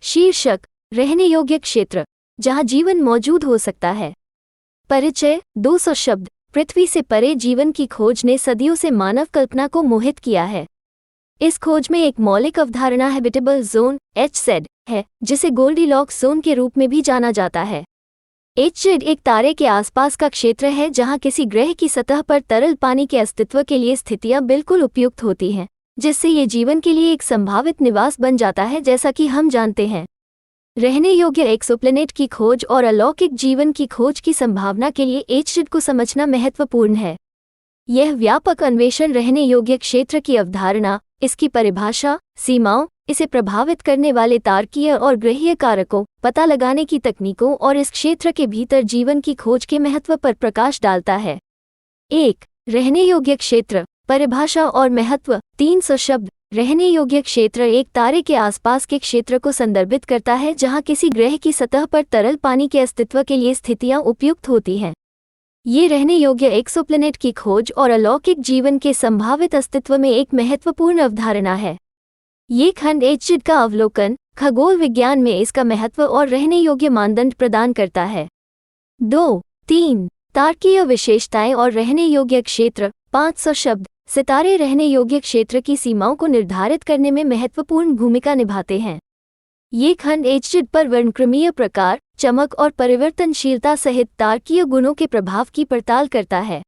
शीर्षक: रहने योग्य क्षेत्र जहां जीवन मौजूद हो सकता है। परिचय: 200 शब्द। पृथ्वी से परे जीवन की खोज ने सदियों से मानव कल्पना को मोहित किया है। इस खोज में एक मौलिक अवधारणा हैबिटेबल जोन (HZ) है, जिसे गोल्डीलॉक्स जोन के रूप में भी जाना जाता है। HZ एक तारे के आसपास का क्षेत्र है जहां किसी ग्रह की सतह पर तरल पानी के अस्तित्व के लिए स्थितियां बिल्कुल उपयुक्त होती हैं, जिससे ये जीवन के लिए एक संभावित निवास बन जाता है। जैसा कि हम जानते हैं, रहने योग्य एक्सोप्लैनेट की खोज और अलौकिक जीवन की खोज की संभावना के लिए HZ को समझना महत्वपूर्ण है। यह व्यापक अन्वेषण रहने योग्य क्षेत्र की अवधारणा, इसकी परिभाषा, सीमाओं, इसे प्रभावित करने वाले तारकीय और ग्रहीय कारकों, पता लगाने की तकनीकों और इस क्षेत्र के भीतर जीवन की खोज के महत्व पर प्रकाश डालता है। 1. रहने योग्य क्षेत्र, परिभाषा और महत्व। 300 शब्द। रहने योग्य क्षेत्र एक तारे के आसपास के क्षेत्र को संदर्भित करता है जहां किसी ग्रह की सतह पर तरल पानी के अस्तित्व के लिए स्थितियां उपयुक्त होती हैं। ये रहने योग्य एक्सोप्लैनेट की खोज और अलौकिक जीवन के संभावित अस्तित्व में एक महत्वपूर्ण अवधारणा है। ये खंड HZ का अवलोकन, खगोल विज्ञान में इसका महत्व और रहने योग्य मानदंड प्रदान करता है। 2. 3. तारकीय विशेषताएं और रहने योग्य क्षेत्र। 500 शब्द। सितारे रहने योग्य क्षेत्र की सीमाओं को निर्धारित करने में महत्वपूर्ण भूमिका निभाते हैं। ये खंड HZ पर वर्णक्रमीय प्रकार, चमक और परिवर्तनशीलता सहित तारकीय गुणों के प्रभाव की पड़ताल करता है।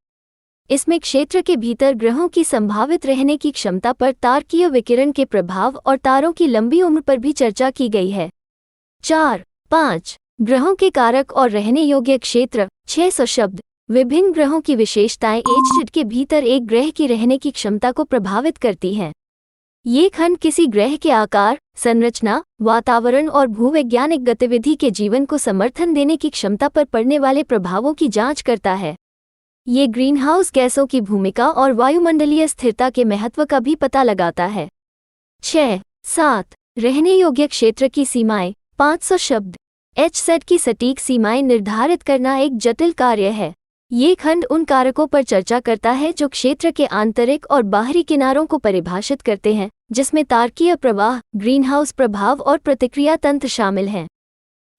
इसमें क्षेत्र के भीतर ग्रहों की संभावित रहने की क्षमता पर तारकीय विकिरण के प्रभाव और तारों की लंबी उम्र पर भी चर्चा की गई है। 4. 5. ग्रहों के कारक और रहने योग्य क्षेत्र। 600 शब्द। विभिन्न ग्रहों की विशेषताएं HZ के भीतर एक ग्रह की रहने की क्षमता को प्रभावित करती हैं। ये खंड किसी ग्रह के आकार, संरचना, वातावरण और भूवैज्ञानिक गतिविधि के जीवन को समर्थन देने की क्षमता पर पड़ने वाले प्रभावों की जांच करता है। ये ग्रीनहाउस गैसों की भूमिका और वायुमंडलीय स्थिरता के महत्व का भी पता लगाता है। 6. 7. रहने योग्य क्षेत्र की सीमाएं। 500 शब्द। HZ की सटीक सीमाएं निर्धारित करना एक जटिल कार्य है। ये खंड उन कारकों पर चर्चा करता है जो क्षेत्र के आंतरिक और बाहरी किनारों को परिभाषित करते हैं, जिसमें तारकीय प्रवाह, ग्रीनहाउस प्रभाव और प्रतिक्रिया तंत्र शामिल हैं।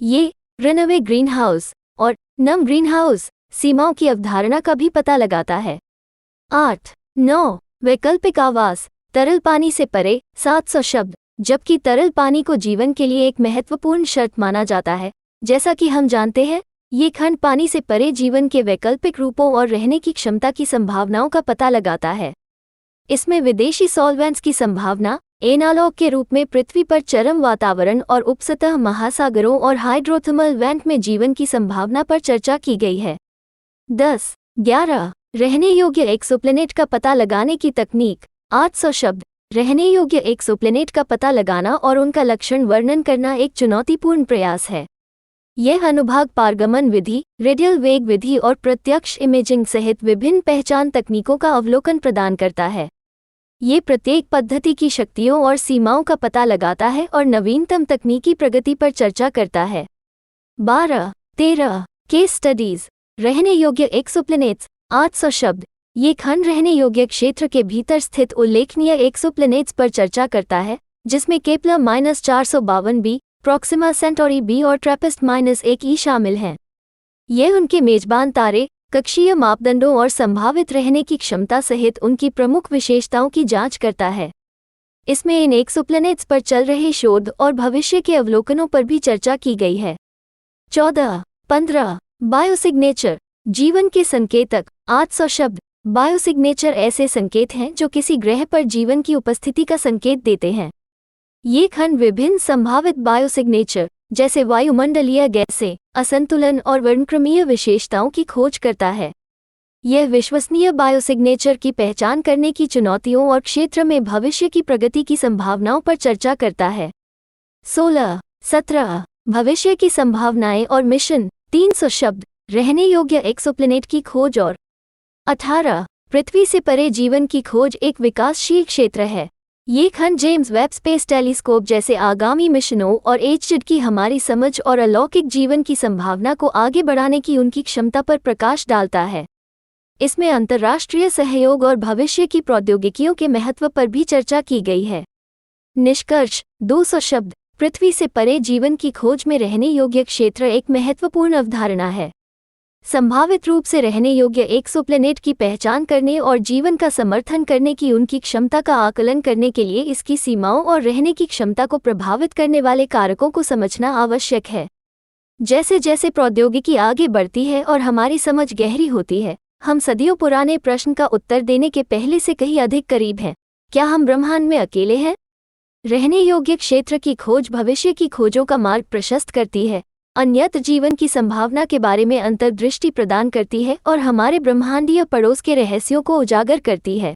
ये रनअवे ग्रीनहाउस और नम ग्रीनहाउस सीमाओं की अवधारणा का भी पता लगाता है। 8. 9. वैकल्पिक आवास, तरल पानी से परे। 700 शब्द। जबकि तरल पानी को जीवन के लिए एक महत्वपूर्ण शर्त माना जाता है, जैसा कि हम जानते हैं, ये खंड पानी से परे जीवन के वैकल्पिक रूपों और रहने की क्षमता की संभावनाओं का पता लगाता है। इसमें विदेशी सॉल्वेंट्स की संभावना, एनालॉग के रूप में पृथ्वी पर चरम वातावरण और उपसतह महासागरों और हाइड्रोथर्मल वेंट में जीवन की संभावना पर चर्चा की गई है। 10. 11. रहने योग्य एक्सोप्लैनेट का पता लगाने की तकनीक। 800 शब्द। रहने योग्य एक्सोप्लैनेट का पता लगाना और उनका लक्षण वर्णन करना एक चुनौतीपूर्ण प्रयास है। यह अनुभाग पारगमन विधि, रेडियल वेग विधि और प्रत्यक्ष इमेजिंग सहित विभिन्न पहचान तकनीकों का अवलोकन प्रदान करता है। ये प्रत्येक पद्धति की शक्तियों और सीमाओं का पता लगाता है और नवीनतम तकनीकी प्रगति पर चर्चा करता है। 12. 13. केस स्टडीज, रहने योग्य एक्सोप्लैनेट्स। 800 शब्द। ये खंड रहने योग्य क्षेत्र के भीतर स्थित उल्लेखनीय एक्सोप्लैनेट्स पर चर्चा करता है, जिसमें केपलर-452b, प्रॉक्सिमा सेंटोरी B और ट्रैपिस्ट-1e शामिल हैं। ये उनके मेजबान तारे, कक्षीय मापदंडों और संभावित रहने की क्षमता सहित उनकी प्रमुख विशेषताओं की जांच करता है। इसमें इन एक्सोप्लैनेट्स पर चल रहे शोध और भविष्य के अवलोकनों पर भी चर्चा की गई है। 14. 15. बायोसिग्नेचर, जीवन के संकेतक। 800 शब्द। बायोसिग्नेचर ऐसे संकेत हैं जो किसी ग्रह पर जीवन की उपस्थिति का संकेत देते हैं। ये खंड विभिन्न संभावित बायोसिग्नेचर, जैसे वायुमंडलीय गैसें, असंतुलन और वर्णक्रमीय विशेषताओं की खोज करता है। यह विश्वसनीय बायोसिग्नेचर की पहचान करने की चुनौतियों और क्षेत्र में भविष्य की प्रगति की संभावनाओं पर चर्चा करता है। 16. 17. भविष्य की संभावनाएं और मिशन। 300 शब्द। रहने योग्य एक्सोप्लैनेट की खोज और 18. पृथ्वी से परे जीवन की खोज एक विकासशील क्षेत्र है। ये खंड जेम्स वेब स्पेस टेलीस्कोप जैसे आगामी मिशनों और HZ की हमारी समझ और अलौकिक जीवन की संभावना को आगे बढ़ाने की उनकी क्षमता पर प्रकाश डालता है। इसमें अंतर्राष्ट्रीय सहयोग और भविष्य की प्रौद्योगिकियों के महत्व पर भी चर्चा की गई है। निष्कर्ष: 200 शब्द। पृथ्वी से परे जीवन की खोज में रहने योग्य क्षेत्र एक महत्वपूर्ण अवधारणा है। संभावित रूप से रहने योग्य एक्सोप्लैनेट की पहचान करने और जीवन का समर्थन करने की उनकी क्षमता का आकलन करने के लिए इसकी सीमाओं और रहने की क्षमता को प्रभावित करने वाले कारकों को समझना आवश्यक है। जैसे जैसे प्रौद्योगिकी आगे बढ़ती है और हमारी समझ गहरी होती है, हम सदियों पुराने प्रश्न का उत्तर देने के पहले से कहीं अधिक करीब हैं। क्या हम ब्रह्मांड में अकेले हैं? रहने योग्य क्षेत्र की खोज भविष्य की खोजों का मार्ग प्रशस्त करती है, अन्यत्र जीवन की संभावना के बारे में अंतर्दृष्टि प्रदान करती है और हमारे ब्रह्मांडीय पड़ोस के रहस्यों को उजागर करती है।